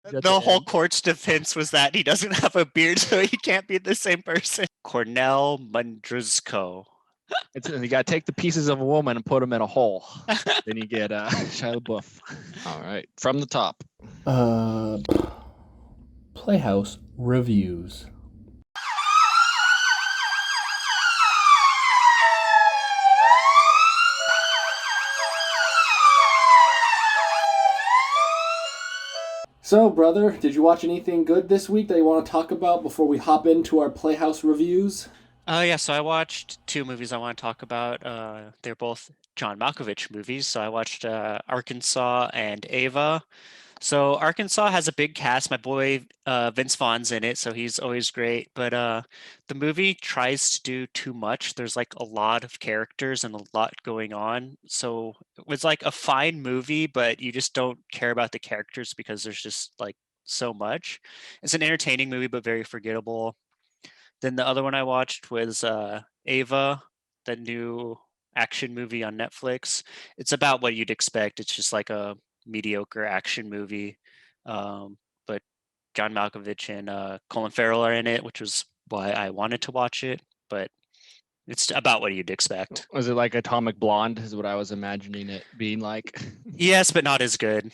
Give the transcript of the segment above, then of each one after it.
at The the whole end. court's defense was that he doesn't have a beard, so he can't be the same person. Cornell Mundruzko. You got to take the pieces of a woman and put them in a hole. Then you get Shia LaBeouf. All right, from the top. Uh, Playhouse reviews. So, brother, did you watch anything good this week that you want to talk about before we hop into our Playhouse reviews? Yeah, so I watched two movies I want to talk about. They're both John Malkovich movies. So I watched Arkansas and Ava. So Arkansas has a big cast. My boy Vince Vaughn's in it, so he's always great. But the movie tries to do too much. There's like a lot of characters and a lot going on. So it was like a fine movie, but you just don't care about the characters because there's just like so much. It's an entertaining movie, but very forgettable. Then the other one I watched was Ava, the new action movie on Netflix. It's about what you'd expect. It's just like a mediocre action movie. But John Malkovich and Colin Farrell are in it, which was why I wanted to watch it. But it's about what you'd expect. Was it like Atomic Blonde? Is what I was imagining it being like. Yes, but not as good.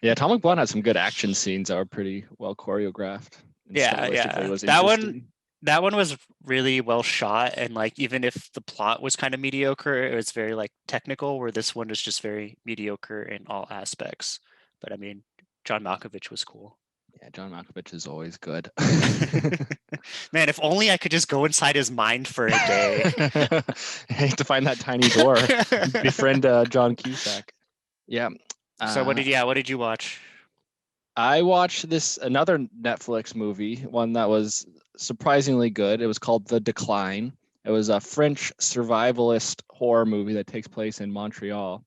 Yeah, Atomic Blonde had some good action scenes that were pretty well choreographed. And stylistically was interesting. That one was really well shot, and like even if the plot was kind of mediocre, it was very like technical, where this one is just very mediocre in all aspects. But I mean, John Malkovich was cool. Yeah, John Malkovich is always good. Man, if only I could just go inside his mind for a day. I hate to find that tiny door. Befriend John Cusack. Yeah. So what did you watch? I watched another Netflix movie, one that was surprisingly good. It was called The Decline. It was a French survivalist horror movie that takes place in Montreal.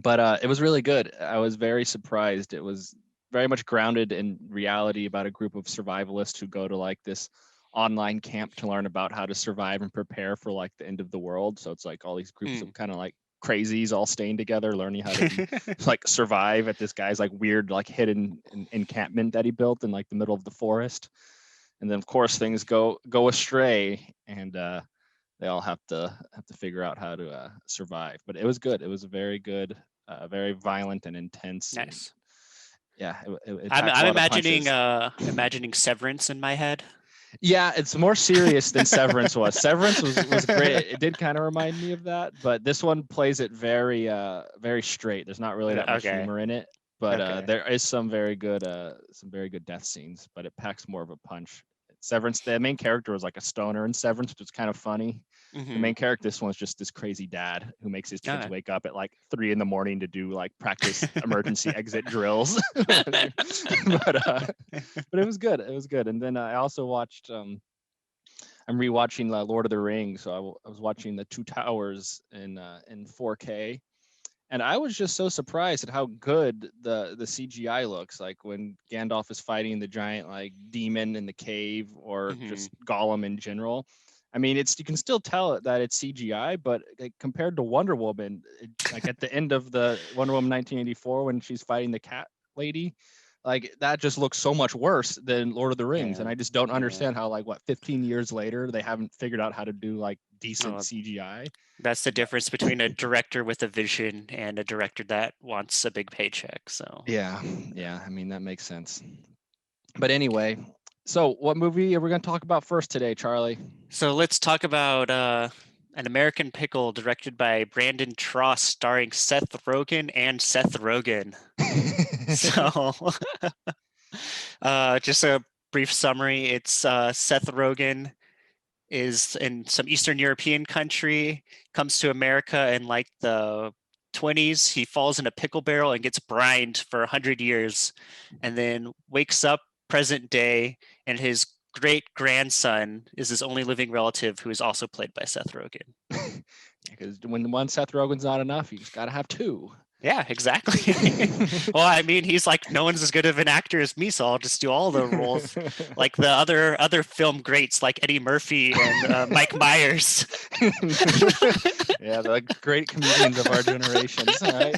But it was really good. I was very surprised. It was very much grounded in reality about a group of survivalists who go to like this online camp to learn about how to survive and prepare for like the end of the world. So it's like all these groups of kind of like crazies all staying together, learning how to like survive at this guy's like weird like hidden encampment that he built in like the middle of the forest. And then of course things go astray, and they all have to figure out how to survive. But it was good. It was very good, very violent and intense. Nice. Yeah, I'm imagining Severance in my head. Yeah, it's more serious than Severance was. Severance was great. It did kind of remind me of that, but this one plays it very very straight. There's not really that much humor in it, but there is some very good death scenes, but it packs more of a punch. Severance, the main character was like a stoner in Severance, which was kind of funny. Mm-hmm. The main character, this one's just this crazy dad who makes his kids wake up at like 3 a.m. to do like practice emergency exit drills. but it was good. It was good. And then I also watched. I'm rewatching Lord of the Rings, so I was watching the Two Towers in 4K. And I was just so surprised at how good the CGI looks. Like when Gandalf is fighting the giant like demon in the cave, or just Gollum in general. I mean, you can still tell that it's CGI, but like, compared to Wonder Woman, like at the end of the Wonder Woman 1984 when she's fighting the cat lady, like that just looks so much worse than Lord of the Rings. And I just don't understand how 15 years later they haven't figured out how to do like decent CGI. That's the difference between a director with a vision and a director that wants a big paycheck. So yeah, I mean that makes sense. But anyway, so what movie are we going to talk about first today, Charlie? So let's talk about An American Pickle, directed by Brandon Trost, starring Seth Rogen and Seth Rogen. So just a brief summary. It's Seth Rogen is in some Eastern European country, comes to America in like the 20s. He falls in a pickle barrel and gets brined for 100 years, and then wakes up present day, and his great grandson is his only living relative, who is also played by Seth Rogen. Because when one Seth Rogen's not enough, you just got to have two. Yeah, exactly. Well, I mean, he's like, no one's as good of an actor as me, so I'll just do all the roles. Like the other film greats, like Eddie Murphy and Mike Myers. Yeah, the great comedians of our generations. All right.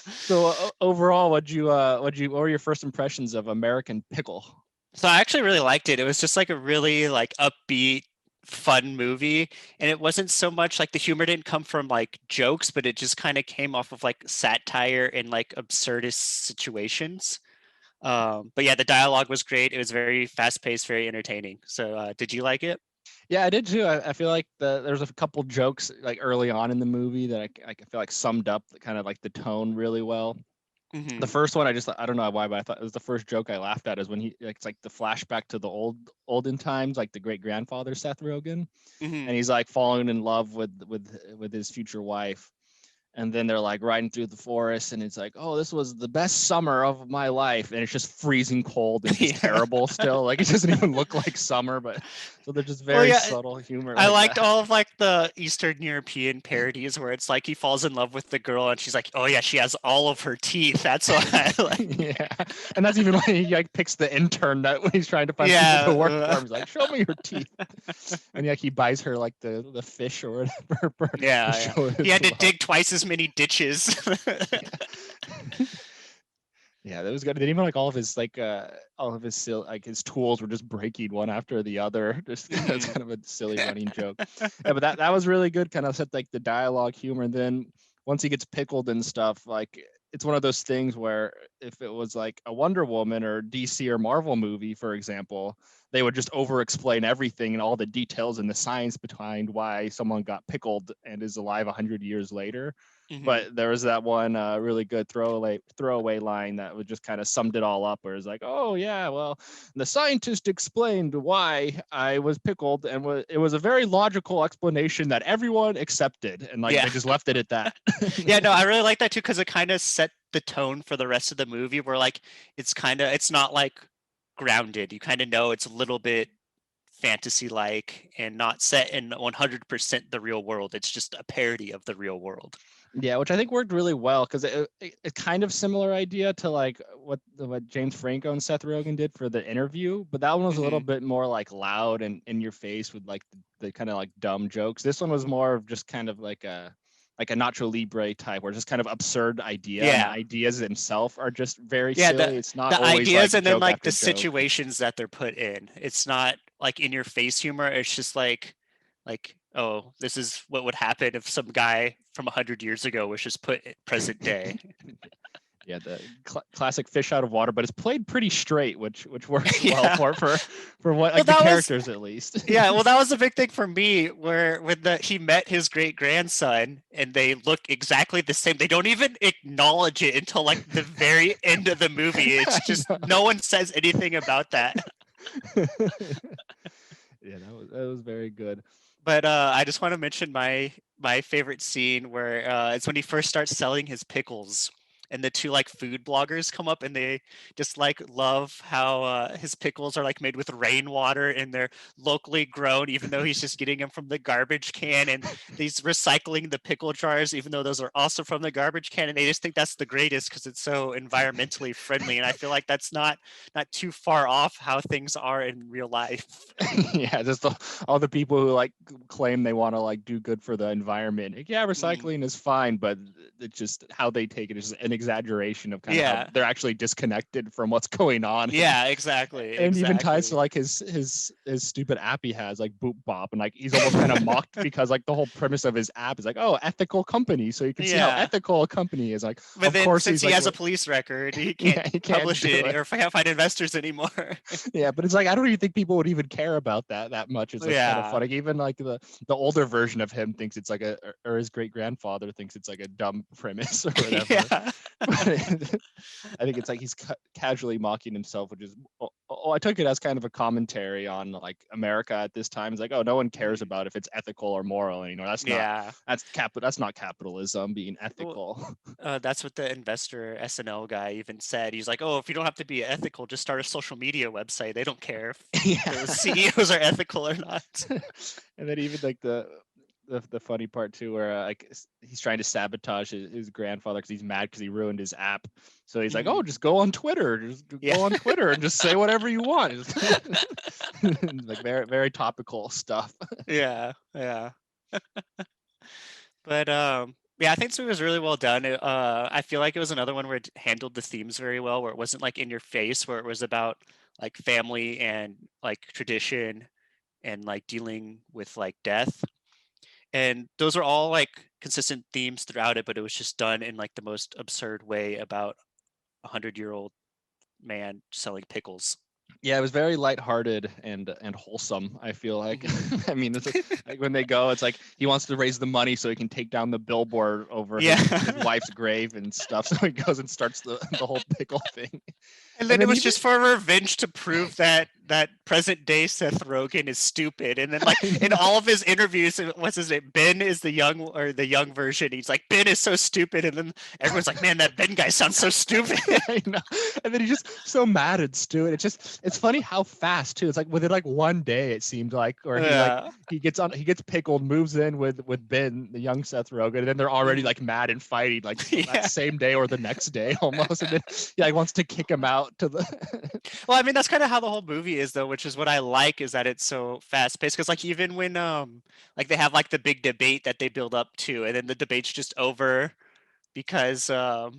So overall, what were your first impressions of American Pickle? So I actually really liked it. It was just like a really like upbeat, fun movie. And it wasn't so much like the humor didn't come from like jokes, but it just kind of came off of like satire and like absurdist situations. But yeah, the dialogue was great. It was very fast paced, very entertaining. So did you like it? Yeah, I did too. I feel like there's a couple jokes like early on in the movie that I feel like summed up kind of like the tone really well. The Hmm. first one, I don't know why, but I thought it was the first joke I laughed at is when he like, it's like the flashback to the olden times, like the great grandfather Seth Rogen, Hmm. and he's like falling in love with his future wife, and then they're like riding through the forest, and it's like, oh, this was the best summer of my life, and it's just freezing cold and just Yeah. terrible still. Like it doesn't even look like summer, but so they're just Well, very yeah, subtle humor I like liked that. all of like the Eastern European parodies where it's like he falls in love with the girl and she's like, "Oh yeah, she has all of her teeth." That's why I like. Yeah, and that's even when he like picks the intern that when he's trying to find people Yeah, to work for him. He's like, "Show me your teeth," and like he buys her like the fish or whatever to yeah, yeah. show He his had to love. dig twice as many ditches. Yeah. Yeah, that was good. Then even like all of his like his tools were just breaking one after the other. Just that's Mhm. kind of a silly running joke. Yeah, but that was really good. Kind of set like the dialogue, humor, and then once he gets pickled and stuff, like it's one of those things where if it was like a Wonder Woman or DC or Marvel movie, for example, they would just over explain everything and all the details and the science behind why someone got pickled and is alive 100 years later. Mhm. But there was that one really good throwaway line that would just kind of summed it all up, where it's like, oh yeah, well, the scientist explained why I was pickled, and it was a very logical explanation that everyone accepted, and like Yeah. they just left it at that. Yeah, no, I really like that too because it kind of set the tone for the rest of the movie where like it's not like grounded. You kind of know it's a little bit fantasy like and not set in 100% the real world. It's just a parody of the real world. Yeah, which I think worked really well because it kind of similar idea to like what James Franco and Seth Rogen did for the interview, but that one was a little Hmm. bit more like loud and in your face with like the kind of like dumb jokes. This one was more of just kind of like a Nacho Libre type, where it's just kind of absurd idea, and the Yeah. ideas themselves are just very Yeah, silly. It's not the always ideas like and then joke like after the joke. situations that they're put in. It's not like in your face humor. It's just like oh, this is what would happen if some guy from 100 years ago was just put present day. Yeah, the classic fish out of water, but it's played pretty straight, which works well Yeah. for what Well, like the that was characters at least. yeah, well, that was a big thing for me where when he met his great grandson and they look exactly the same. They don't even acknowledge it until like the very end of the movie. It's I just know. no one says anything about that. Yeah, that was very good. But I just want to mention my favorite scene where it's when he first starts selling his pickles and the two like food bloggers come up and they just like love how his pickles are like made with rainwater and they're locally grown even though he's just getting them from the garbage can and he's recycling the pickle jars even though those are also from the garbage can and they just think that's the greatest because it's so environmentally friendly and I feel like that's not too far off how things are in real life. Yeah, just all the people who like claim they want to like do good for the environment. Like, yeah, Mm. recycling is fine, but it's just how they take it is just an exaggeration of kind of how Yeah. they're actually disconnected from what's going on. Yeah, exactly, And even ties to exactly. like his stupid app he has, like Boop Bop, and like he's almost kind of mocked because like the whole premise of his app is like, oh, ethical company, so you can see how Yeah. ethical a company is. Like, But of then course since he's he like, has a police record, he can't yeah, he can't publish do it it. or can't find investors anymore. Yeah, but it's like I don't even think people would even care about that much. It's like kind of Yeah. funny. Even like the older version of him thinks it's like or his great grandfather thinks it's like a dumb premise or whatever. Yeah. But I think it's like he's casually mocking himself, which is I took it as kind of a commentary on like America at this time. It's like, oh, no one cares Mhm. about if it's ethical or moral anymore. Yeah. That's not capitalism being Well, ethical. that's what the investor SNL guy even said. He's like, "Oh, if you don't have to be ethical, just start a social media website. They don't care if the Yeah. CEOs are ethical or not." And then even like the funny part too, where like he's trying to sabotage his grandfather because he's mad because he ruined his app. So he's like, "Oh, Mhm. just go on Twitter, just Yeah. go on Twitter and just say whatever you want." Like very very topical stuff. Yeah. Yeah. But Yeah, I think this movie was really well done. I feel like it was another one where it handled the themes very well, where it wasn't like in your face, where it was about like family and like tradition and like dealing with like death. And those are all like consistent themes throughout it, but it was just done in like the most absurd way about 100-year-old man selling pickles. Yeah, it was very lighthearted and wholesome, I feel like. Mhm. I mean, it's like when they go, it's like he wants to raise the money so he can take down the billboard over Yeah. his wife's grave and stuff. So he goes and starts the whole pickle thing. And And then it then was even just for revenge to prove that present day Seth Rogen is stupid. And then like I in know. all of his interviews, what's his name? Ben is the young version. He's like, Ben is so stupid. And then everyone's like, man, that Ben guy sounds so stupid. I know. And then he's just so mad at Stu. And it's funny how fast too. It's like within like one day it seemed like, or Yeah. he gets pickled, moves in with Ben, the young Seth Rogen, and then they're already like mad and fighting like Yeah. that same day or the next day almost. And then he wants to kick him out to the Well, I mean, that's kind of how the whole movie is, though, which is what I like, is that it's so fast paced. Because like even when like they have like the big debate that they build up to, and then the debate's just over because of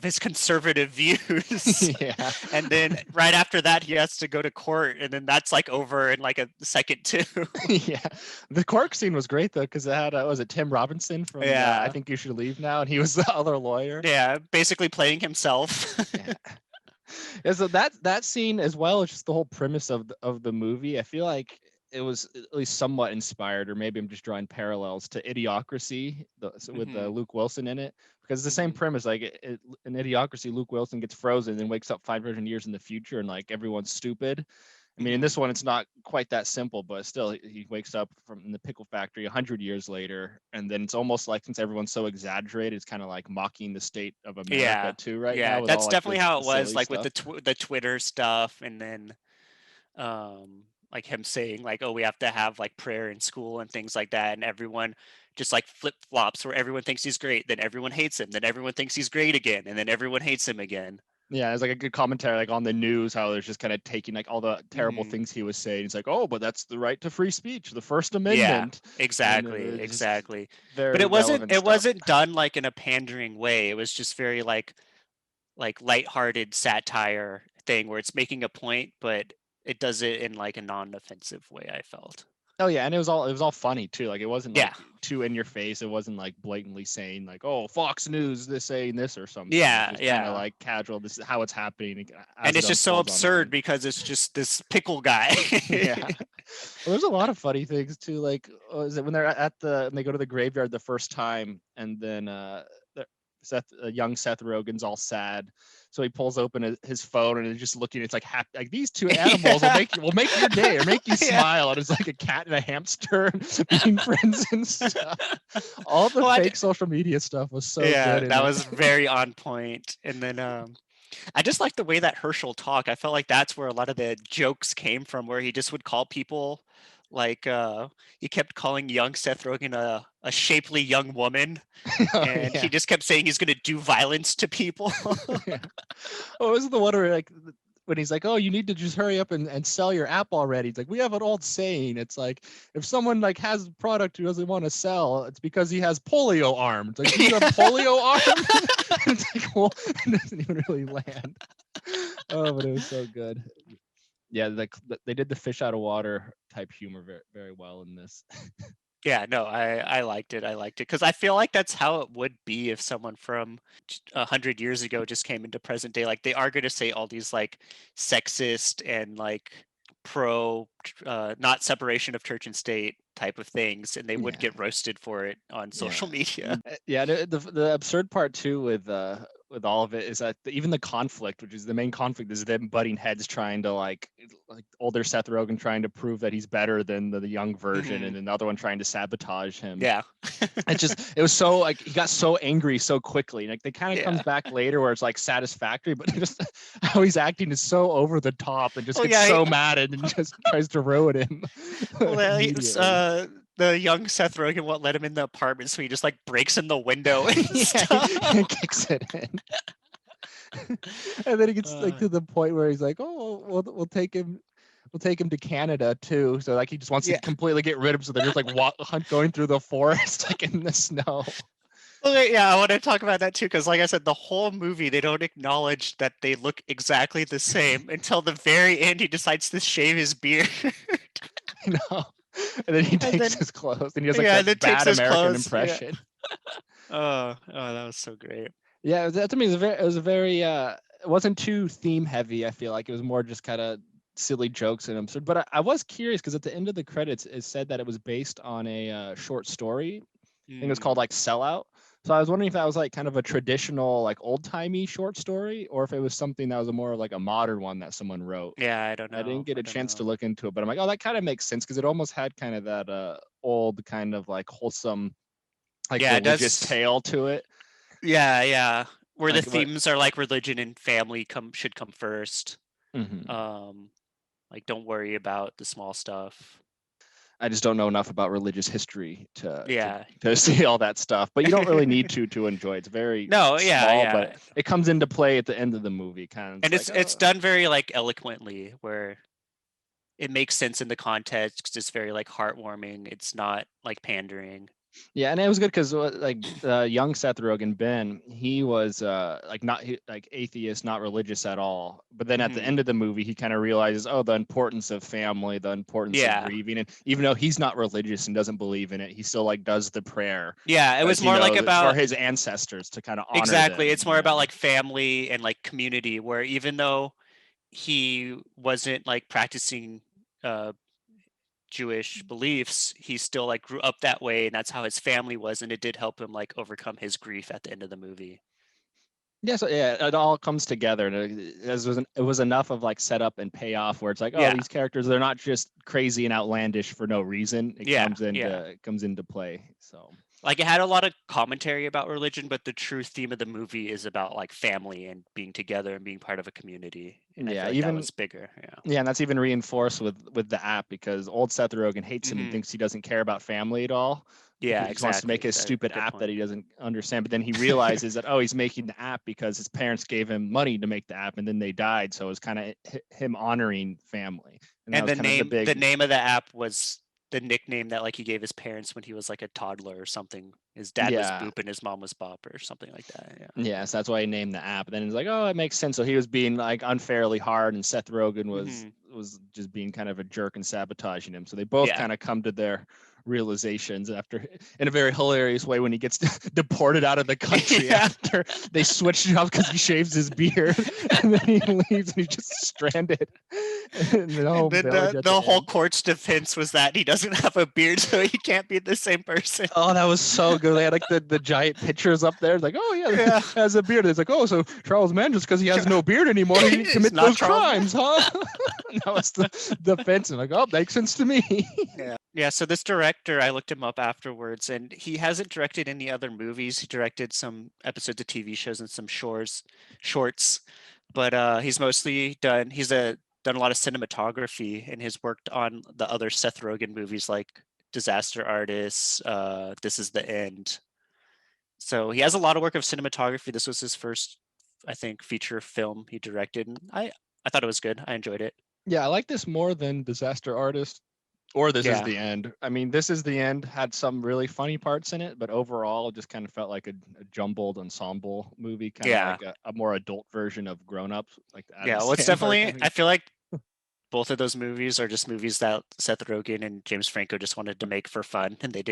his conservative views. yeah. And then right after that, he has to go to court, and then that's like over in like a second too. Yeah, the Cork scene was great though because it had was it Tim Robinson from I Yeah. Think You Should Leave Now, and he was the other lawyer. Yeah, basically playing himself. Yeah. Yeah, so that scene as well is just the whole premise of the movie. I feel like it was at least somewhat inspired, or maybe I'm just drawing parallels to Idiocracy with Mhm. Luke Wilson in it, because it's the same Mhm. premise. Like in Idiocracy, Luke Wilson gets frozen and wakes up 500 years in the future, and like everyone's stupid. I mean, in this Mhm. one, it's not quite that simple, but still, he wakes up from in the pickle factory 100 years later, and then it's almost like since everyone's so exaggerated, it's kind of like mocking the state of America Yeah. too right Yeah, now with all that's like definitely how the it was, silly like with stuff. the Twitter stuff, and then like him saying like, oh, we have to have like prayer in school and things like that, and everyone just like flip flops, where everyone thinks he's great, then everyone hates him, then everyone thinks he's great again, and then everyone hates him again. Yeah, it's like a good commentary, like on the news, how there's just kind of taking like all the terrible Hmm. things he was saying. It's like, oh, but that's the right to free speech, the First Yeah, Amendment, and exactly, it's just exactly. But very it wasn't relevant it stuff. wasn't done like in a pandering way. It was just very like lighthearted satire thing where it's making a point, but it does it in like a non-offensive way, I felt. Oh yeah, and it was all funny too. Like it wasn't Yeah. like too in your face. It wasn't like blatantly saying like, oh, Fox News this saying this or something. It was Yeah, just kind of yeah. like casual. This is how it's happening And as it it's just so unfolds absurd online. because it's just this pickle guy. Yeah. Well, there's a lot of funny things too. Like, is it when they're when they go to the graveyard the first time, and then young Seth Rogen's all sad, so he pulls open his phone and is just looking. It's like like these two animals Yeah. will make your day or make you Yeah. smile. And it's like a cat and a hamster being friends and stuff. All the Well, fake social media stuff was so yeah, good in that it. was very on point. And then I just like the way that Herschel talked. I felt like that's where a lot of the jokes came from, where he just would call people like he kept calling young Seth Rogen a shapely young woman, Oh and he yeah. just kept saying he's gonna do violence to people. Yeah. Oh, was the one where like when he's like, "Oh, you need to just hurry up and sell your app already." It's like we have an old saying. It's like if someone like has a product who doesn't want to sell, it's because he has polio arm. It's like, do you have polio arm? It's like, well, it doesn't even really land. Oh, but it was so good. Yeah, like they did the fish out of water type humor very very well in this. Yeah, no, I liked it. I liked it because I feel like that's how it would be if someone from 100 years ago just came into present day. Like they are going to say all these like sexist and like pro not separation of church and state type of things, and they would Yeah. get roasted for it on Yeah. social media. Yeah, the absurd part too with all of it is that even the conflict, which is the main conflict, is them butting heads trying to like older Seth Rogen trying to prove that he's better than the young version, Hmm. and another one trying to sabotage him. Yeah. It was so like he got so angry so quickly. Like they kind of comes Yeah. back later where it's like satisfactory, but just how he's acting is so over the top and just Oh gets yeah. so mad and just tries to ruin him Well, immediately. the young Seth Rogen won't let him in the apartment, so he just like breaks in the window and Yeah, stuff. he kicks it in. And then he gets like Uh, to the point where he's like, "Oh, we'll take him. we'll take him to Canada too. So like he just wants Yeah. to completely get rid of him. So they're just like going through the forest like in the snow. Okay, yeah, I want to talk about that too, because like I said, the whole movie they don't acknowledge that they look exactly the same until the very end. He decides to shave his beard, You know. And then he and takes then his clothes and he has like and then that takes bad his American clothes. Yeah. impression. Oh, that was so great. Yeah, that to me it was a very it wasn't too theme heavy. I feel like it was more just kind of silly jokes and absurd. But I was curious because at the end of the credits it said that it was based on a short story. I think it was called like Sellout. So I was wondering if that was like kind of a traditional like old timey short story, or if it was something that was a more like a modern one that someone wrote. Yeah, I don't know. I didn't get a chance to know. look into it, but I'm like, oh, that kind of makes sense because it almost had kind of that old kind of like wholesome, like Yeah, it religious does. tale to it. Yeah. Where the Like what? themes are like religion and family should come first. Mhm. Like don't worry about the small stuff. I just don't know enough about religious history to Yeah. see all that stuff. But you don't really need to enjoy it. It's very No, small, yeah. but it comes into play at the end of the movie. Kind of, And it's like, it's oh, done very like eloquently, where it makes sense in the context. It's very like heartwarming. It's not like pandering. yeah, and it was good because like young Seth Rogen, Ben, he was like not like atheist, not religious at all. But then at the Mhm. end of the movie, he kind of realizes, oh, the importance of family, the importance of Yeah. grieving, and even though he's not religious and doesn't believe in it, he still like does the prayer Yeah, it because was he more like knows it's for about his ancestors to kind of honor exactly. them. It's You more about know. like family and like community, where even though he wasn't like practicing uh Jewish beliefs, he still like grew up that way, and that's how his family was, and it did help him like overcome his grief at the end of the movie. Yeah, so yeah, it all comes together, and it was enough of like setup and payoff where it's like, oh, Yeah, these characters they're not just crazy and outlandish for no reason. yeah. It comes into play. So Like it had a lot of commentary about religion, but the true theme of the movie is about like family and being together and being part of a community. And I yeah, feel like that even was bigger. Yeah. yeah, and that's even reinforced with the app because old Seth Rogen hates him and Hmm. thinks he doesn't care about family at all. Yeah, He just wants to make exactly. his That stupid good app that point. he doesn't understand. But then he realizes that, oh, he's making the app because his parents gave him money to make the app and then they died. So it's kind of him honoring family. And that And was kind of the the big, name of the app was the nickname that like he gave his parents when he was like a toddler or something. His dad was yeah. Boop and his mom was Bop or something like that. Yeah. Yes, that's why he named the app. Then he's like, oh, it makes sense. So he was being like unfairly hard, and Seth Rogen Hmm. was just being kind of a jerk and sabotaging him. So they both Yeah. kind of come to their realizations after in a very hilarious way when he gets deported out of the country Yeah. after they switched it up because he shaves his beard and then he leaves and he's just stranded in the And home then village at the the whole end. court's defense was that he doesn't have a beard, so he can't be the same person. Oh, that was so good. They had like the giant pictures up there. It's like, oh yeah, Yeah. has a beard. It's like, oh, so Charles Manson, because he has no beard anymore, he didn't It's commit not those Charles crimes, huh? That was the defense. And like, oh, makes sense to me. Yeah, so this director, I looked him up afterwards, and he hasn't directed any other movies. He directed some episodes of TV shows and some shorts, but he's mostly done a lot of cinematography, and has worked on the other Seth Rogen movies like Disaster Artist, This Is the End. So he has a lot of work of cinematography. This was his first, I think, feature film he directed. And I thought it was good. I enjoyed it. Yeah, I like this more than Disaster Artist or This Is Yeah. the End. I mean, This Is the End had some really funny parts in it, but overall, it just kind of felt like a jumbled ensemble movie, kind of Yeah. like a more adult version of Grown Ups, like the Adam Yeah. Well, it's Sandler definitely, I movie. feel like both of those movies are just movies that Seth Rogen and James Franco just wanted to make for fun, and they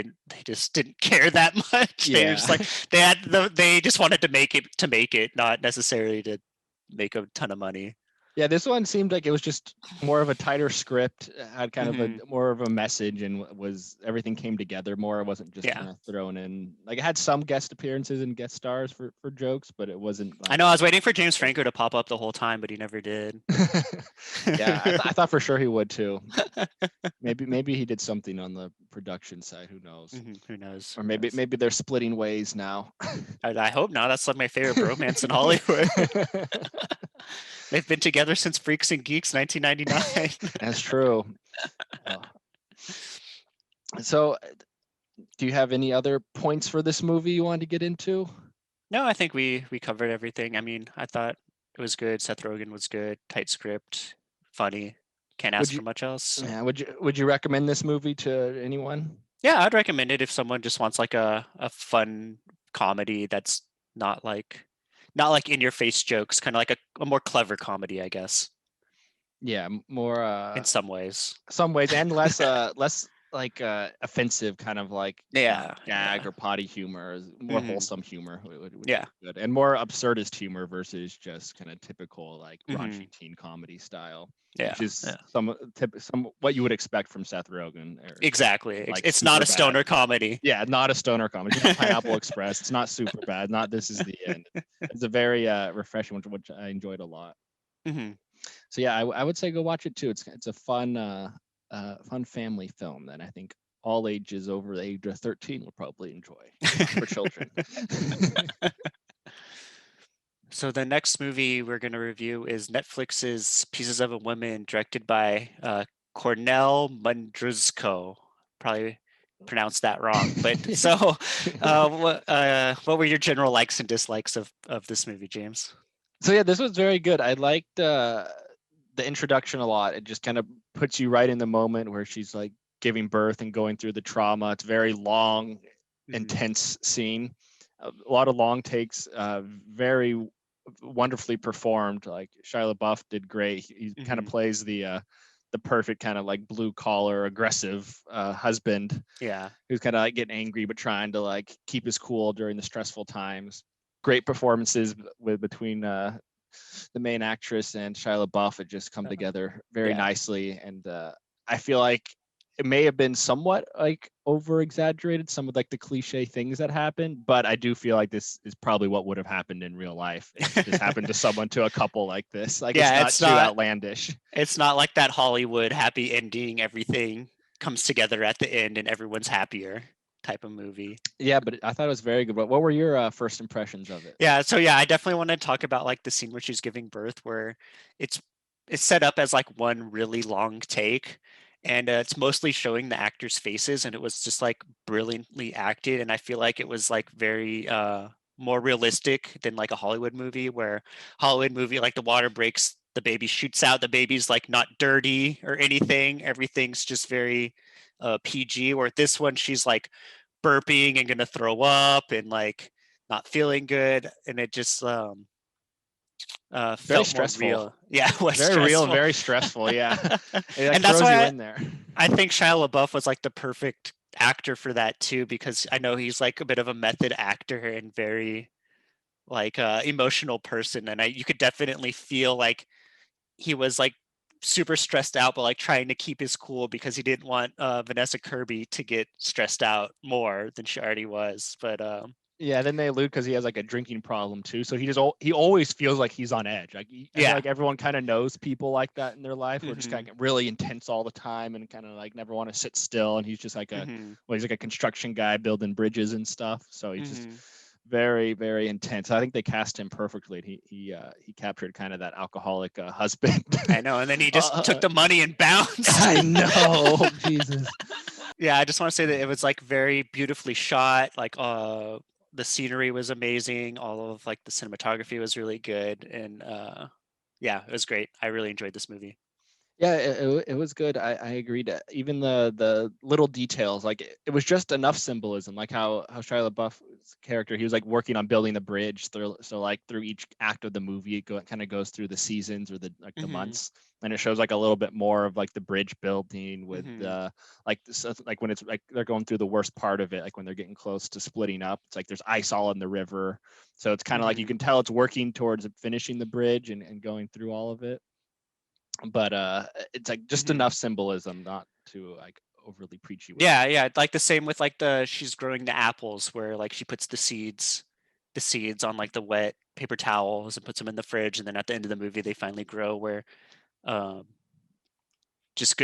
just didn't care that much. They were Yeah. just like they just wanted to make it, not necessarily to make a ton of money. Yeah, this one seemed like it was just more of a tighter script, had kind of a Hmm. more of a message, and was everything came together more. It wasn't just Yeah. kind of thrown in. Like it had some guest appearances and guest stars for jokes, but it wasn't I like. know I was waiting for James Franco to pop up the whole time, but he never did. Yeah, I thought for sure he would too. Maybe he did something on the production side. Who knows? Who knows? Or Who knows? maybe they're splitting ways now. I hope not. That's like my favorite bromance in Hollywood. They've been together since Freaks and Geeks 1999. That's true. Oh. So, do you have any other points for this movie you wanted to get into? No, I think we covered everything. I mean, I thought it was good. Seth Rogen was good. Tight script, funny. Can't ask for much else. Yeah, would you recommend this movie to anyone? Yeah, I'd recommend it if someone just wants like a fun comedy that's not like in your face jokes, kind of like a more clever comedy, I guess, Yeah, more in some ways. and less like offensive, kind of like Yeah, gag yeah. or potty humor, more Mhm. wholesome humor would Yeah. be good, and more absurdist humor versus just kind of typical like raunchy Mhm. teen comedy style, Yeah, which is yeah. some what you would expect from Seth Rogen. Or Exactly. like It's not a Superbad. stoner comedy. Yeah, not a stoner comedy. It's not Pineapple Express. It's not Superbad. Not This Is the End. It's a very refreshing one, which I enjoyed a lot. Mhm. So yeah, I would say go watch it too. It's a fun fun family film that I think all ages over the age of 13 will probably enjoy. Not for children. So the next movie we're going to review is Netflix's Pieces of a Woman, directed by Cornel Mundruzko. Probably pronounced that wrong, but so what were your general likes and dislikes of this movie, James? So yeah, this was very good. I liked the introduction a lot. It just kind of puts you right in the moment where she's like giving birth and going through the trauma. It's very long, intense scene. A lot of long takes, very wonderfully performed. Like Shia LaBeouf did great. He kind of plays the perfect kind of like blue collar aggressive husband. Yeah. Who's kind of like getting angry but trying to like keep his cool during the stressful times. Great performances between the main actress and Shia LaBeouf. It just come together very nicely, and I feel like it may have been somewhat like over exaggerated, some of like the cliche things that happened, but I do feel like this is probably what would have happened in real life if this happened to someone, to a couple like this. Like it's not too outlandish. It's not like that Hollywood happy ending, everything comes together at the end and everyone's happier type of movie. Yeah, but I thought it was very good. But what were your first impressions of it? Yeah, so yeah, I definitely want to talk about like the scene where she's giving birth, where it's set up as like one really long take, and it's mostly showing the actors' faces, and it was just like brilliantly acted, and I feel like it was like very more realistic than like a Hollywood movie, where Hollywood movie like the water breaks, the baby shoots out, the baby's like not dirty or anything, everything's just very PG. Where this one she's like burping and gonna throw up and like not feeling good, and it just Very felt more stressful. real. Yeah, it was very stressful. real, very stressful. Yeah, it and that's throws why you in there. I think Shia LaBeouf was like the perfect actor for that too, because I know he's like a bit of a method actor and very like emotional person, and you could definitely feel like he was like super stressed out, but like trying to keep his cool because he didn't want Vanessa Kirby to get stressed out more than she already was. But yeah, then they allude because he has like a drinking problem too, so he always feels like he's on edge. Like I feel like everyone kind of knows people like that in their life, who are just kind of really intense all the time and kind of like never want to sit still. And he's just like he's like a construction guy building bridges and stuff. So he's just very, very intense. I think they cast him perfectly. He captured kind of that alcoholic husband. I know, and then he just took the money and bounced. I know, Jesus. Yeah, I just want to say that it was like very beautifully shot. Like the scenery was amazing. All of like the cinematography was really good, and yeah, it was great. I really enjoyed this movie. Yeah, it was good. I agreed. Even the little details, like it was just enough symbolism, like how Shia LaBeouf's character, he was like working on building the bridge through, so like through each act of the movie, it kind of goes through the seasons or the months, and it shows like a little bit more of like the bridge building with like when it's like they're going through the worst part of it, like when they're getting close to splitting up. It's like there's ice all in the river, so it's kind of like you can tell it's working towards finishing the bridge and going through all of it. But it's like just enough symbolism, not to like overly preachy with yeah, like the same with like she's growing the apples, where like she puts the seeds on like the wet paper towels and puts them in the fridge, and then at the end of the movie they finally grow, where just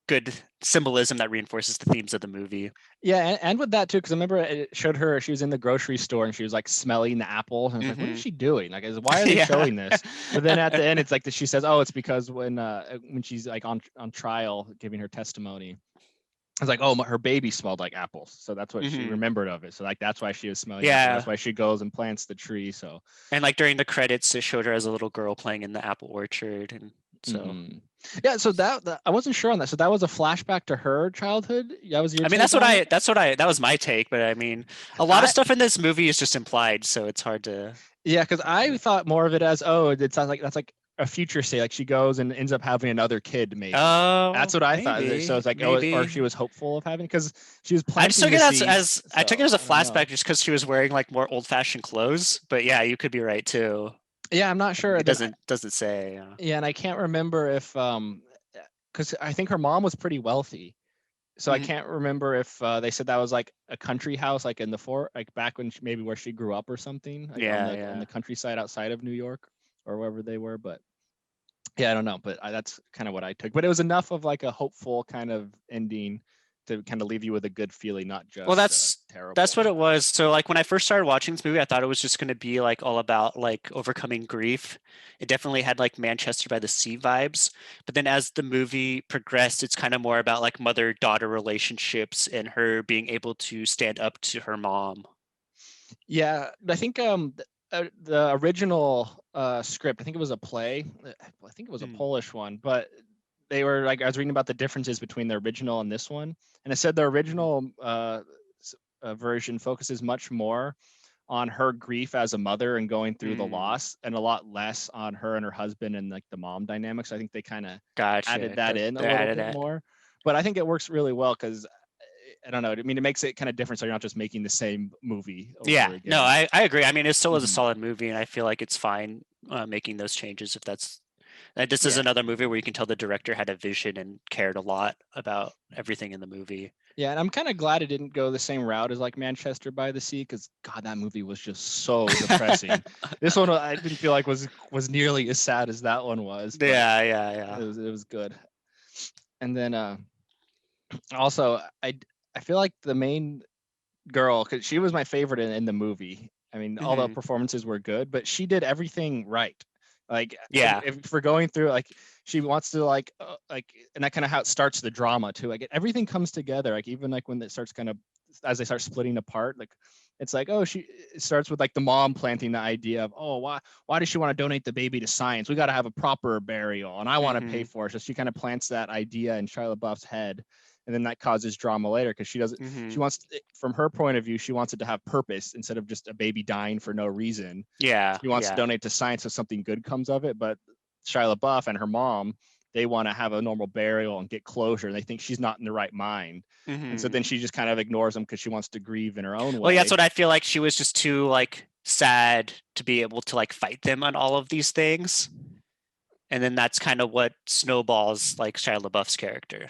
good symbolism that reinforces the themes of the movie. Yeah, and with that too, because I remember it showed her, she was in the grocery store and she was like smelling the apple, and I was like, what is she doing? Like, why are they showing this? But then at the end, it's like she says, oh, it's because when she's like on trial giving her testimony, I was like, oh, her baby smelled like apples, so that's what she remembered of it. So like that's why she was smelling. Yeah, that's why she goes and plants the tree. So and like during the credits, it showed her as a little girl playing in the apple orchard, and So Mhm. Yeah, so that I wasn't sure on that. So that was a flashback to her childhood. That was your. I mean, take on it? that was my take, but I mean, a lot of I stuff in this movie is just implied, so it's hard to. Yeah, because I thought more of it as, oh, it sounds like that's like a future state. Like she goes and ends up having another kid, maybe. Oh, That's what I thought. So maybe, it's like, oh, or maybe. she was hopeful of having, because she was I just planting took the it seeds. I took it So as a I don't know. flashback just because she was wearing like more old-fashioned clothes. But yeah, you could be right too. Yeah, I'm not sure. It Then doesn't say. yeah, and I can't remember if because I think her mom was pretty wealthy. So I Mhm. can't remember if they said that was like a country house, like in the like back when maybe where she grew up or something, like Yeah, on yeah. the countryside outside of New York or wherever they were. But yeah, I don't know. But that's kind of what I took. But it was enough of like a hopeful kind of ending to kind of leave you with a good feeling, not Well, just that's terrible. what it was. So like when I first started watching this movie, I thought it was just going to be like all about like overcoming grief. It definitely had like Manchester by the Sea vibes. But then as the movie progressed, it's kind of more about like mother-daughter relationships and her being able to stand up to her mom. Yeah, I think the original script, I think it was a play. I think it was a Hmm. Polish one, but they were like, I was reading about the differences between the original and this one, and it said the Mhm. original version focuses much more on her grief as a mother and going through the Mm, loss, and a lot less on her and her husband and like the mom dynamics. I think they kind of added gotcha. that in a They little added bit it. more, but I think it works really well because I don't know. I mean, it makes it kind of different, so you're not just making the same movie Yeah, over no, again. I agree. I mean, it still is a Mhm. solid movie, and I feel like it's fine making those changes if that's. This is Yeah, another movie where you can tell the director had a vision and cared a lot about everything in the movie. yeah, and I'm kind of glad it didn't go the same route as like Manchester by the Sea, because God, that movie was just so depressing. This one I didn't feel like was nearly as sad as that one was, but Yeah, yeah, yeah. it was good. And then also I feel like the main girl, because she was my favorite in the movie. I mean, all the Hmm. performances were good, but she did everything right. Like Yeah. if we're going through, like she wants to like, and that kind of how it starts the drama too. Like everything comes together. Like even like when it starts kind of as they start splitting apart, like it's like, oh, it starts with like the mom planting the idea of, oh, why does she want to donate the baby to science? We got to have a proper burial, and I want to pay Hmm. for it. So she kind of plants that idea in Shia LaBeouf's head, and then that causes drama later because she doesn't. Hmm. She wants, from her point of view, she wants it to have purpose instead of just a baby dying for no reason. Yeah, She wants to yeah. donate to science so something good comes of it. But Shia LaBeouf and her mom, they want to have a normal burial and get closure, and they think she's not in the right mind. And so Hmm. then she just kind of ignores them because she wants to grieve in her own Well, yeah, that's way. what I feel like. She was just too like sad to be able to like fight them on all of these things, and then that's kind of what snowballs like Shia LaBeouf's character.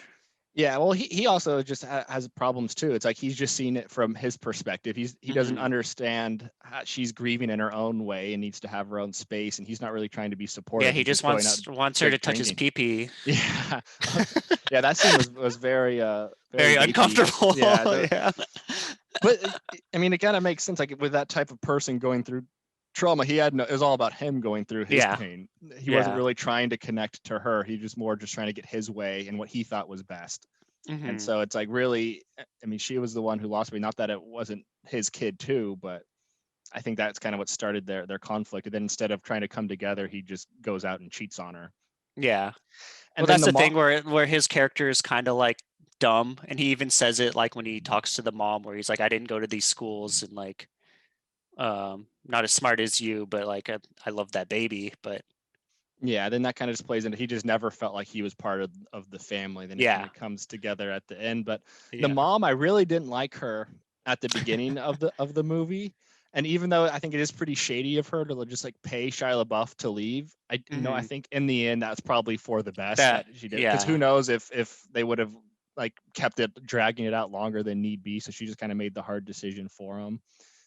Yeah, well, he also just has problems too. It's like he's just seen it from his perspective. He doesn't Hmm. understand how she's grieving in her own way and needs to have her own space, and he's not really trying to be Yeah, supportive. he He's just just going out wants her to like touch his drinking. pee pee. Yeah, yeah, that scene was very very Very rapey. uncomfortable. Yeah, Yeah. but I mean, it kind of makes sense. Like with that type of person going through trauma, he had no. It was all about him going through his Yeah. pain. He wasn't Yeah. really trying to connect to her. He just more just trying to get his way and what he thought was best. And Hmm. so it's like really, I mean, she was the one who lost me. Not that it wasn't his kid too, but I think that's kind of what started their conflict. And then instead of trying to come together, he just goes out and cheats on her. Yeah. Well, And then that's the the mom, thing where his character is kind of like dumb, and he even says it like when he talks to the mom, where he's like, "I didn't go to these schools, and like, not as smart as you, but like, I love that baby." But yeah, then that kind of just plays into, he just never felt like he was part of the family. Then it kind yeah, of comes together at the end. But the yeah. mom, I really didn't like her at the beginning of the movie. And even though I think it is pretty shady of her to just like pay Shia LaBeouf to leave, I Hmm. think in the end that's probably for the best That that she did. Because who yeah, knows if they would have like kept it dragging it out longer than need be. So she just kind of made the hard decision for him.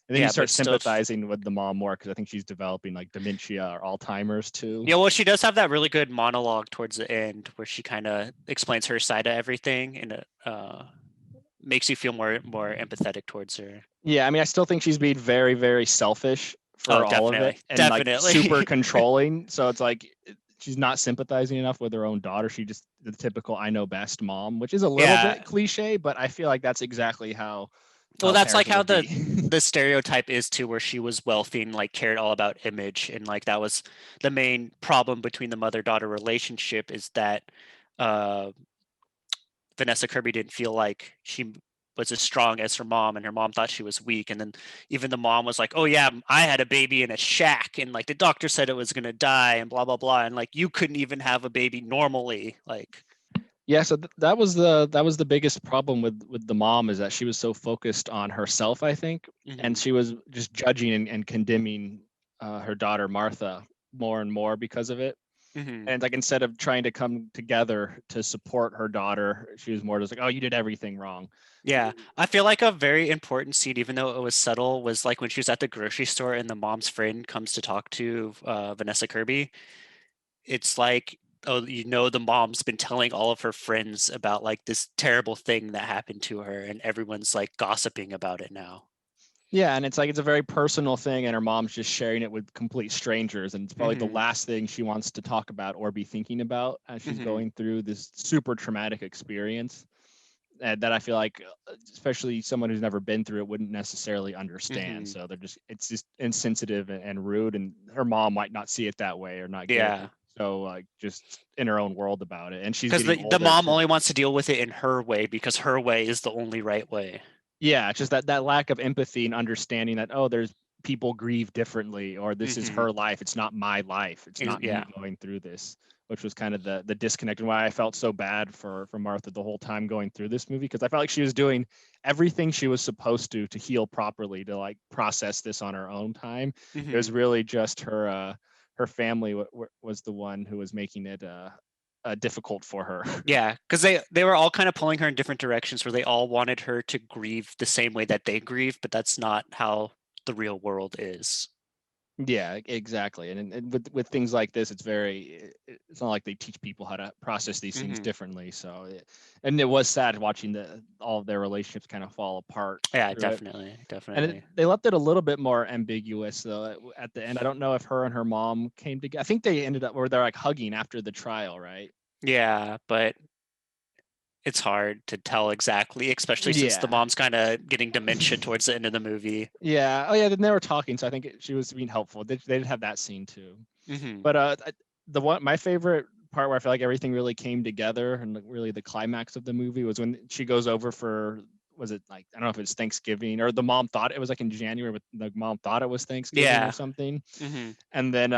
And then you yeah, start but still, sympathizing with the mom more because I think she's developing like dementia or Alzheimer's too. yeah. Well, she does have that really good monologue towards the end where she kind of explains her side of everything, and it makes you feel more empathetic towards her. Yeah, I mean, I still think she's being very, very selfish Oh, for all of it definitely, and like super definitely. controlling. So it's like she's not sympathizing enough with her own daughter. She just the typical I know best mom, which is a little Yeah, bit cliche, but I feel like that's exactly how Well, that's like parents how would be. the stereotype is too, where she was wealthy and like cared all about image, and like that was the main problem between the mother-daughter relationship, is that uh, Vanessa Kirby didn't feel like she was as strong as her mom, and her mom thought she was weak. And then even the mom was like, "Oh yeah, I had a baby in a shack, and like the doctor said it was gonna die, and blah blah blah, and like you couldn't even have a baby normally." Like, Yeah, so that was the biggest problem with the mom, is that she was so focused on herself, I think, and mhm, she was just judging and condemning her daughter Martha more and more because of it. mhm. And like instead of trying to come together to support her daughter, she was more just like, "Oh, you did everything wrong." Yeah, I feel like a very important scene, even though it was subtle, was like when she was at the grocery store and the mom's friend comes to talk to Vanessa Kirby. It's like, oh, the mom's been telling all of her friends about like this terrible thing that happened to her, and everyone's like gossiping about it now. Yeah, and it's like it's a very personal thing, and her mom's just sharing it with complete strangers, and it's probably the Hmm. last thing she wants to talk about or be thinking about as she's Hmm. going through this super traumatic experience. And that I feel like, especially someone who's never been through it, wouldn't necessarily understand. Hmm. So it's just insensitive and rude, and her mom might not see it that way or not get Yeah, so like just in her own world about it. And she's because getting the older mom too. only wants to deal with it in her way because her way is the only right way. Yeah, it's just that lack of empathy and understanding that, oh, there's people grieve differently, or this is Hmm. her life, it's not my life, it's not Yeah. me going through this, which was kind of the disconnect, and why I felt so bad for Martha the whole time going through this movie, because I felt like she was doing everything she was supposed to heal properly, to like process this on her own time. It Hmm. was really just her family was the one who was making it difficult for her. Yeah, because they were all kind of pulling her in different directions, where they all wanted her to grieve the same way that they grieve, but that's not how the real world is. Yeah, exactly. And with things like this, it's not like they teach people how to process these things Hmm. differently. So, and it was sad watching all of their relationships kind of fall apart Yeah, through it. definitely, And definitely. they left it a little bit more ambiguous though at the end. I don't know if her and her mom came together. I think they ended up where they're like hugging after the trial, right? Yeah, but it's hard to tell exactly, especially since the Yeah. mom's kind of getting dementia towards the end of the movie. Yeah. Oh yeah. Then they were talking, so I think she was being helpful. They did have that scene too. Hmm. But the one my favorite part where I feel like everything really came together and like really the climax of the movie was when she goes over for, was it like, I don't know if it's Thanksgiving, or the mom thought it was like in January, but the mom thought it was Thanksgiving or Yeah. something. Hmm. And then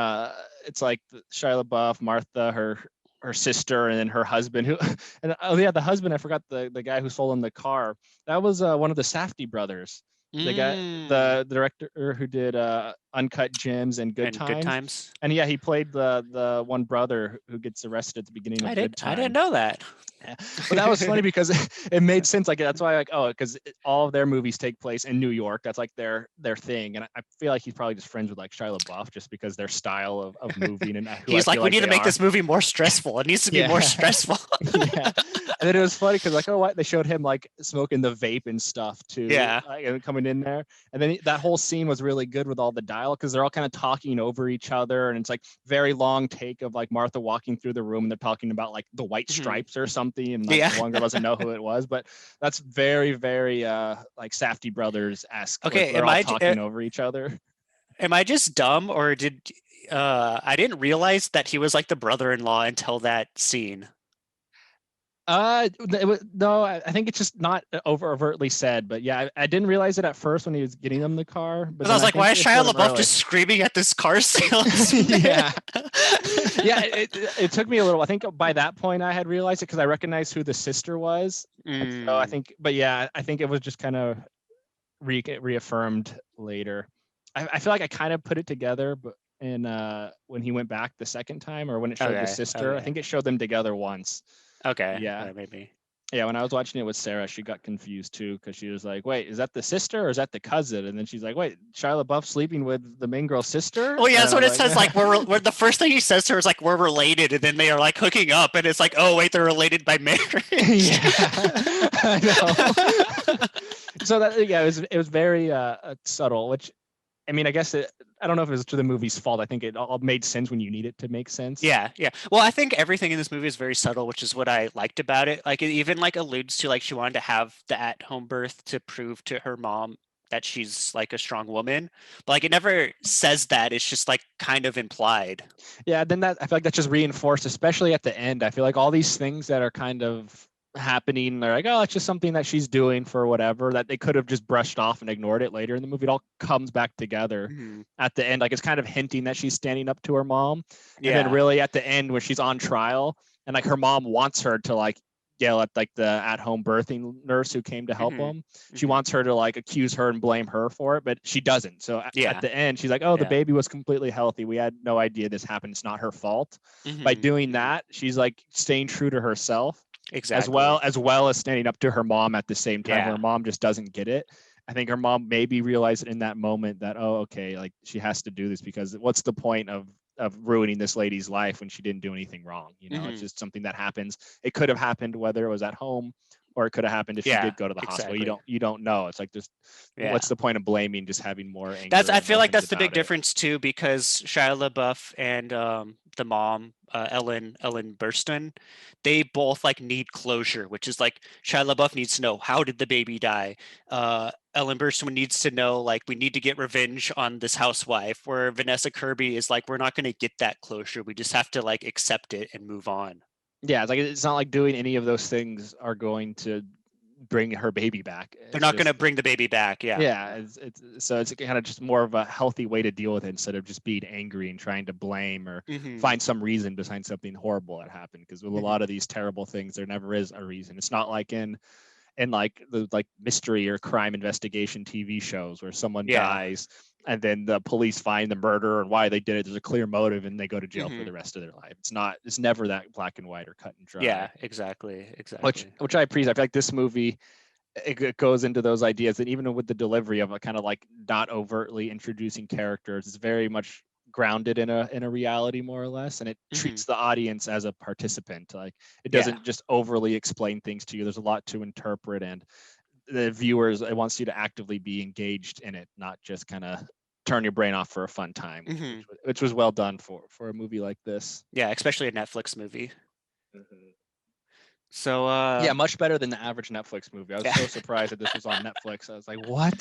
it's like Shia LaBeouf, Martha, her sister, and then her husband who and oh yeah, the husband, I forgot the guy who sold him the car. That was one of the Safdie brothers. The guy, Mm. the director who did Uncut Gems and Good And Good Times. Times. And yeah, he played the one brother who gets arrested at the beginning of Good I didn't Times. know that. Yeah. But that was funny because it made sense. Like that's why, like, oh, because all of their movies take place in New York. That's like their thing. And I feel like he's probably just friends with like Shia LaBeouf, just because their style of moving and who I He's like, feel we like need to they make are. this movie more stressful. It needs to be more Yeah. stressful. Yeah. And then it was funny because like, oh, what, they showed him like smoking the vape and stuff too, Yeah. and coming in there. And then that whole scene was really good with all the dialogue, because they're all kind of talking over each other, and it's like very long take of like Martha walking through the room and they're talking about like the white Hmm. stripes or something, and like Yeah. the one girl doesn't know who it was, but that's very very like Safdie brothers esque, where Okay. they're all talking over each other. Am I just dumb, or did I didn't realize that he was like the brother-in-law until that scene? No, I think it's just not overtly said, but yeah, I didn't realize it at first when he was getting them the car, but Because I then was I like, why think is it Shia showed him LaBeouf early. just screaming at this car salesman? Yeah, yeah. It took me a little. I think by that point I had realized it because I recognized who the sister was, and so I Mm, think. But yeah, I think it was just kind of reaffirmed later. I feel like I kind of put it together, but in when he went back the second time, or when it showed the okay. sister, I Okay. think it showed them together once. Okay. Yeah. Maybe. Yeah, when I was watching it with Sarah, she got confused too, because she was like, "Wait, is that the sister or is that the cousin?" And then she's like, "Wait, Shia LaBeouf sleeping with the main girl's sister?" Oh yeah, And that's I what was it like, says. Like we're the first thing he says to her is like we're related, and then they are like hooking up, and it's like, oh wait, they're related by marriage. "Yeah, I know." So that, yeah, it was very subtle, which I mean, I guess I don't know if it was to the movie's fault. I think it all made sense when you need it to make sense. Yeah, yeah. Well, I think everything in this movie is very subtle, which is what I liked about it. Like it even like alludes to like she wanted to have the at-home birth to prove to her mom that she's like a strong woman. But like it never says that. It's just like kind of implied. Yeah, then that I feel like that's just reinforced, especially at the end. I feel like all these things that are kind of happening, they're like, oh, it's just something that she's doing for whatever, that they could have just brushed off and ignored it later in the movie. It all comes back together Mhm. at the end. Like it's kind of hinting that she's standing up to her mom. And then Yeah. really at the end when she's on trial and like her mom wants her to like yell at like the at-home birthing nurse who came to help Mhm. them. She Mhm. wants her to like accuse her and blame her for it, but she doesn't. So at Yeah. the end, she's like, "Oh, the Yeah. baby was completely healthy. We had no idea this happened. It's not her fault." By Mhm. doing Mhm. that, she's like staying true to herself Exactly. as well as standing up to her mom at the same time. Yeah. Her mom just doesn't get it. I think her mom maybe realized in that moment that, oh, okay, like she has to do this because what's the point of ruining this lady's life when she didn't do anything wrong? You know, it's Mhm. just something that happens. It could have happened whether it was at home or it could have happened if she Yeah. did go to the hospital. Exactly. You don't know. It's like just Yeah. what's the point of blaming, just having more That's anger I and feel like emotions that's the big about it. difference too, because Shia LaBeouf and the mom, Ellen Burstyn, they both like need closure, which is like Shia LaBeouf needs to know, how did the baby die? Ellen Burstyn needs to know, like, we need to get revenge on this housewife, where Vanessa Kirby is like, we're not going to get that closure. We just have to like accept it and move on. Yeah, it's like it's not like doing any of those things are going to bring her baby back. They're It's not going to just bring the baby back. Yeah. yeah, it's so it's kind of just more of a healthy way to deal with it instead of just being angry and trying to blame or Hmm. find some reason behind something horrible that happened. Because with a lot Hmm. of these terrible things, there never is a reason. It's not like in like the like mystery or crime investigation TV shows where someone Yeah. dies and then the police find the murderer and why they did it. There's a clear motive and they go to jail for Hmm. the rest of their life. It's not. It's never that black and white or cut and dry. Yeah. Exactly. Which Exactly. which I appreciate. I feel like this movie it goes into those ideas, and even with the delivery of a kind of like not overtly introducing characters, it's very much grounded in a reality more or less, and it Hmm. treats the audience as a participant. Like it Yeah. doesn't just overly explain things to you. There's a lot to interpret, and the viewers it wants you to actively be engaged in it, not just kind of turn your brain off for a fun time, Hmm. which was well done for a movie like this. Yeah. Especially a Netflix movie. Mhm. So Yeah, much better than the average Netflix movie. I was yeah. so surprised that this was on Netflix. I was like, what?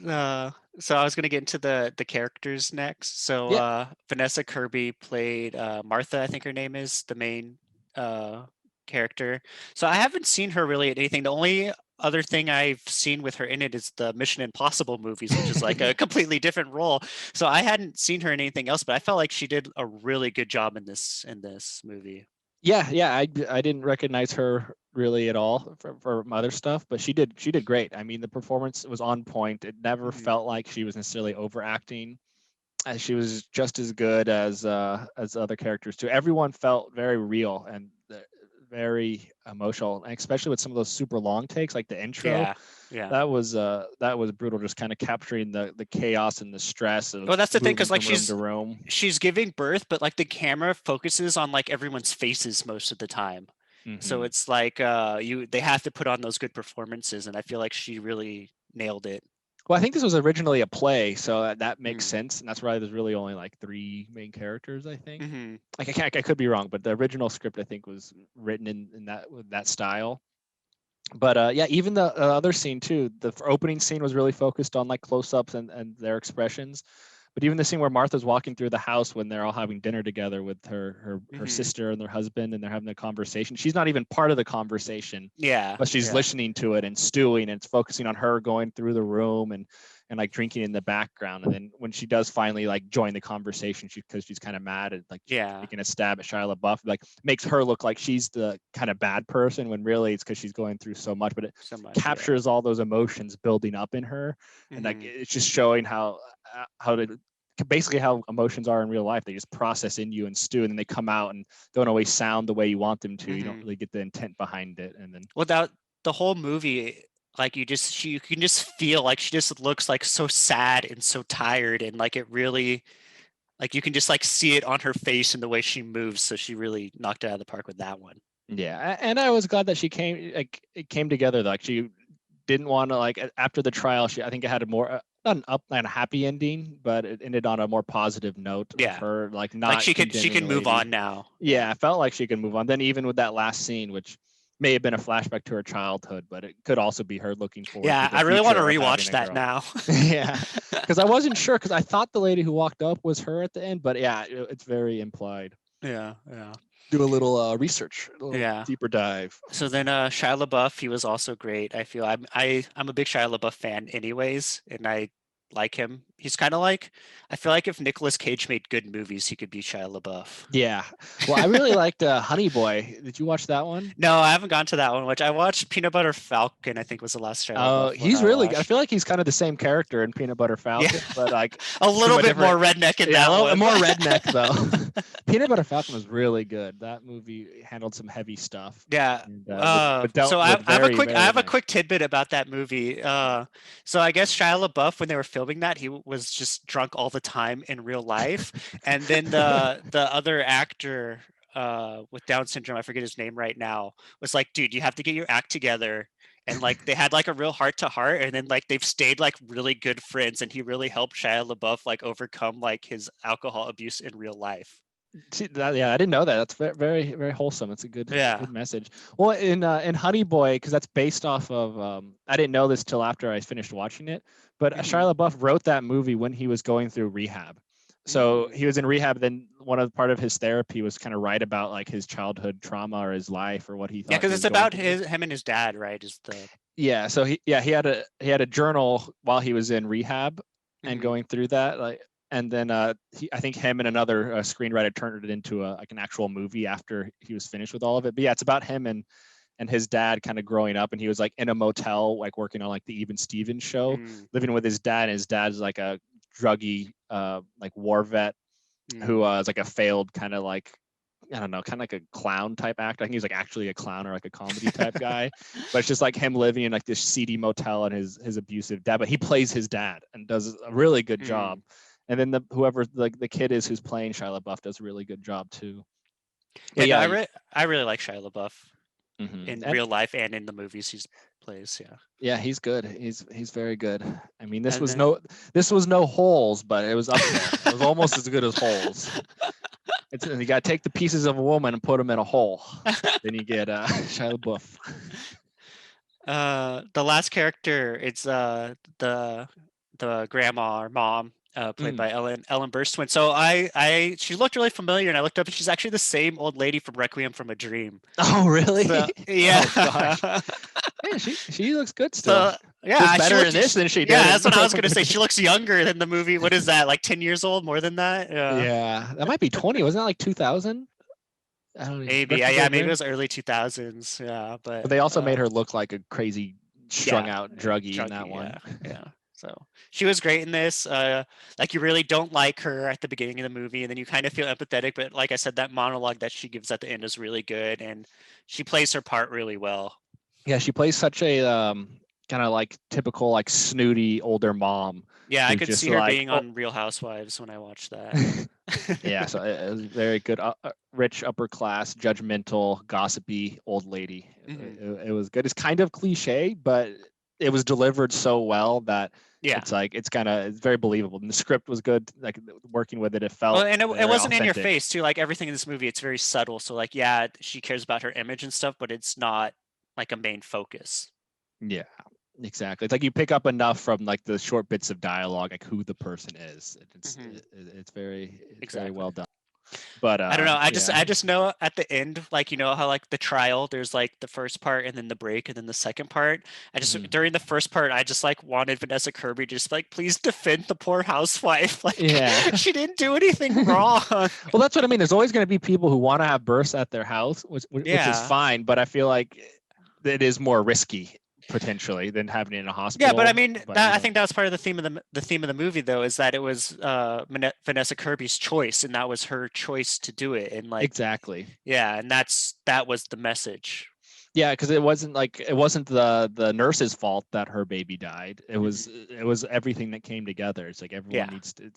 uh, so I was gonna get into the characters next. So Yeah, Vanessa Kirby played Martha, I think her name is, the main uh character. So I haven't seen her really in anything. The only other thing I've seen with her in it is the Mission Impossible movies, which is like a completely different role. So I hadn't seen her in anything else, but I felt like she did a really good job in this movie. yeah. I didn't recognize her really at all for other stuff, but she did great. I mean, the performance was on point. It never Hmm. felt like she was necessarily overacting. She was just as good as other characters too. Everyone felt very real and very emotional, and especially with some of those super long takes, like the intro. Yeah, yeah. That was brutal, just kind of capturing the chaos and the stress of Well, that's the thing, moving because like from room to room. she's giving birth, but like the camera focuses on like everyone's faces most of the time. So Hmm. it's like they have to put on those good performances, and I feel like she really nailed it. Well, I think this was originally a play, so that makes Mm. sense, and that's why there's really only like three main characters. I think. Hmm. Like I could be wrong, but the original script I think was written in that with that style. But yeah, even the other scene too. The opening scene was really focused on like close-ups and their expressions. But even the scene where Martha's walking through the house when they're all having dinner together with her Hmm. sister and their husband, and they're having a conversation. She's not even part of the conversation, Yeah, but she's yeah. listening to it and stewing, and it's focusing on her going through the room and like drinking in the background. And then when she does finally like join the conversation, because she's kind of mad at like she's Yeah, taking a stab at Shia LaBeouf, like makes her look like she's the kind of bad person when really it's because she's going through so much. But it so much. Yeah. captures all those emotions building up in her, and like Hmm. it's just showing how to basically how emotions are in real life. They just process in you and stew, and then they come out and don't always sound the way you want them to. You don't Hmm. really get the intent behind it, and then Without the whole movie, like you can just feel like she just looks like so sad and so tired, and like it really, like you can just like see it on her face and the way she moves. So she really knocked it out of the park with that one. yeah, and I was glad that she came like it came together. Like she didn't want to like after the trial. I think it had a more not an up and a happy ending, but it ended on a more positive note of Yeah. her like not Like she condemning can the move lady. on now. Yeah, I felt like she could move on. Then even with that last scene, which may have been a flashback to her childhood, but it could also be her looking forward to Yeah, the I really want to future of having rewatch a that girl. now. Yeah, because I wasn't sure because I thought the lady who walked up was her at the end, but yeah, it's very implied. Yeah. Do a little research, a little Yeah. deeper dive. So then Shia LaBeouf, he was also great. I feel I'm a big Shia LaBeouf fan anyways, and I like him. He's kind of like, I feel like if Nicolas Cage made good movies, he could be Shia LaBeouf. Yeah, well, I really liked Honey Boy. Did you watch that one? No, I haven't gone to that one, which I watched Peanut Butter Falcon, I think was the last Shia Oh, LaBeouf one he's I really good. I watched. feel like he's kind of the same character in Peanut Butter Yeah, Falcon, but like a little from a bit more different. redneck in Yeah, that a little one. more redneck though. Peanut Butter Falcon was really good. That movie handled some heavy stuff. Yeah. And, So dealt I with very, I very have a nice. quick tidbit about that movie. So I guess Shia LaBeouf, when they were filming that, he was just drunk all the time in real life, and then the other actor with Down syndrome, I forget his name right now, was like, "Dude, you have to get your act together." And like they had like a real heart to heart, and then like they've stayed like really good friends, and he really helped Shia LaBeouf like overcome like his alcohol abuse in real life. See, yeah, I didn't know that. That's very, very wholesome. It's a Yeah. good message. Well, in Honey Boy, because that's based off of. I didn't know this till after I finished watching it, but Mhm. Shia LaBeouf wrote that movie when he was going through rehab. So he was in rehab. Then part of his therapy was kind of write about like his childhood trauma or his life or what he Yeah, thought because he it's was going about through. him and his dad, right? Is the Yeah, so he had a journal while he was in rehab and Mhm. going through that like and then I think him and another screenwriter turned it into like an actual movie after he was finished with all of it. But yeah, it's about him and his dad kind of growing up, and he was like in a motel like working on like the Even Stevens show, Mm, living with his dad, and his dad's like a druggy like war vet who mm. is like a failed kind of like I don't know, kind of like a clown type actor. I think he's like actually a clown or like a comedy type guy, but it's just like him living in like this seedy motel and his abusive dad. But he plays his dad and does a really good job. Mm. And then whoever like the kid is who's playing Shia LaBeouf does a really good job too. Yeah, But no, yeah, I really like Shia LaBeouf in and real life and in the movies he plays. Yeah, yeah, he's good. He's very good. I mean, and then this was no Holes, but it was up there. It was almost as good as Holes. You got to take the pieces of a woman and put them in a hole. Then you get Shia LaBeouf. the last character, it's the grandma or mom. Played Mm. by Ellen Burstyn. So she looked really familiar, and I looked up, and she's actually the same old lady from Requiem from a Dream. Oh, really? So yeah, Oh gosh. Yeah, she looks good still. so yeah, Looks she better in looked. this than she Yeah, did in that's what I was Requiem gonna for a say. Dream. She looks younger than the movie. What is that? Like 10 years old? More than that? Yeah. Yeah, that might be 20. Wasn't that like 2000? I don't know. Maybe. Requiem for Yeah, a maybe it Dream? was early 2000s. Yeah, But but they also made her look like a crazy strung yeah, out druggie in that chunky. one. Yeah. So she was great in this. Like you really don't like her at the beginning of the movie, and then you kind of feel empathetic. But like I said, that monologue that she gives at the end is really good, and she plays her part really well. Yeah, she plays such a kind of like typical like snooty older mom Yeah, I who's could just see her like being on Real Housewives when I watched that. yeah, so it was very good. Rich, upper class, judgmental, gossipy old lady. Mhm. It was good. It's kind of cliche, but it was delivered so well that Yeah. it's very believable. And the script was good. Like working with it, it Well, felt and it very wasn't in your authentic. face too. Like everything in this movie, it's very subtle. So like, yeah, she cares about her image and stuff, but it's not like a main focus. Yeah, exactly. It's like you pick up enough from like the short bits of dialogue, like who the person is. Mhm. It's very Exactly. well done. But I don't know. yeah. I just know at the end, like you know how like the trial, there's like the first part and then the break and then the second part. I just Mhm. during the first part, I just like wanted Vanessa Kirby to just like please defend the poor housewife. Like Yeah. she didn't do anything wrong. Well, that's what I mean. There's always going to be people who want to have births at their house, which is Yeah. fine. But I feel like it is more risky potentially than having it in a Yeah, but I hospital. mean, But that you I know, think that was part of the theme of the movie, though, is that it was Vanessa Kirby's choice, and that was her choice to do it, and like, exactly. yeah, and that was the message. Yeah, because it wasn't the nurse's fault that her baby died. It was everything that came together. It's like everyone Yeah. needs to.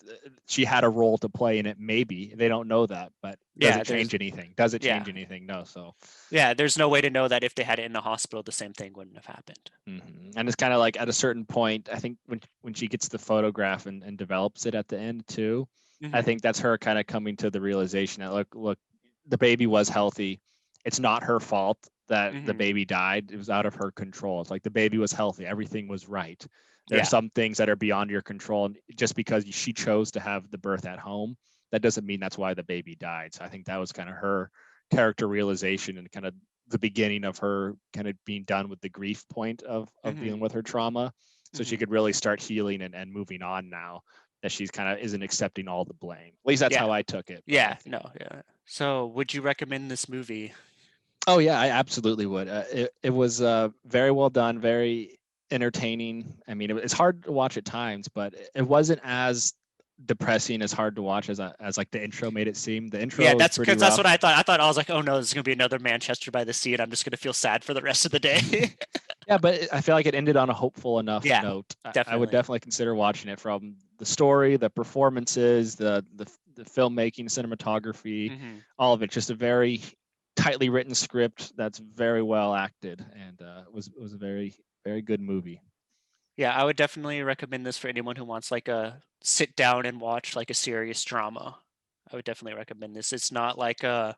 She had a role to play in it. Maybe they don't know that, but does Yeah, it change anything? Does it yeah. change anything? No. So Yeah, there's no way to know that if they had it in the hospital, the same thing wouldn't have happened. and it's kind of like at a certain point, I think when she gets the photograph and develops it at the end too, I Mhm. think that's her kind of coming to the realization that look, the baby was healthy. It's not her fault that the Mhm. baby died. It was out of her control. It's like the baby was healthy. Everything was right. There are Yeah. some things that are beyond your control. And just because she chose to have the birth at home, that doesn't mean that's why the baby died. So I think that was kind of her character realization and kind of the beginning of her kind of being done with the grief point of dealing Mhm. with her trauma. So she Mhm. could really start healing and moving on now that she's kind of isn't accepting all the blame. At least that's Yeah. how I took it. But I Yeah. think, No. Yeah. So, would you recommend this movie? oh yeah, I absolutely would. It was very well done, very entertaining. I mean, it's hard to watch at times, but it wasn't as depressing as hard to watch as like the intro made it seem. The Yeah, intro is that's pretty because that's what rough. I thought. I was like, oh no, this is gonna be another Manchester by the Sea, and I'm just gonna feel sad for the rest of the day. Yeah, but I feel like it ended on a hopeful enough Yeah, note. I would definitely. definitely consider watching it from the story, the performances, the filmmaking, cinematography, Hmm. all of it. Just a very tightly written script that's very well acted, and was a very good movie. Yeah, I would definitely recommend this for anyone who wants like a sit down and watch like a serious drama. I would definitely recommend this. It's not like a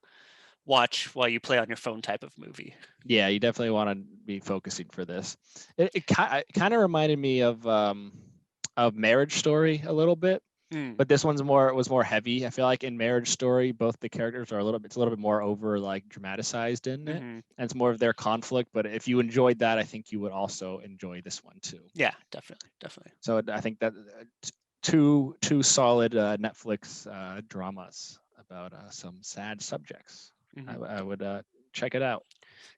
watch while you play on your phone type of movie. Yeah, you definitely want to be focusing for this. It kind of reminded me of Marriage Story a little bit. Mm. But this one's more heavy. I feel like in Marriage Story, both the characters are it's a little bit more over like dramatized in it, Hmm. and it's more of their conflict. But if you enjoyed that, I think you would also enjoy this one too. Yeah, definitely, definitely. So I think that two solid Netflix dramas about some sad subjects. Hmm. I would check it out.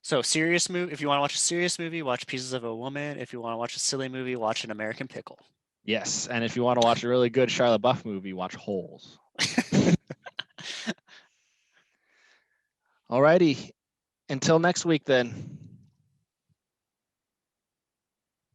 So, serious movie. If you want to watch a serious movie, watch Pieces of a Woman. If you want to watch a silly movie, watch An American Pickle. Yes, and if you want to watch a really good Shia LaBeouf movie, watch Holes. Alrighty, until next week then.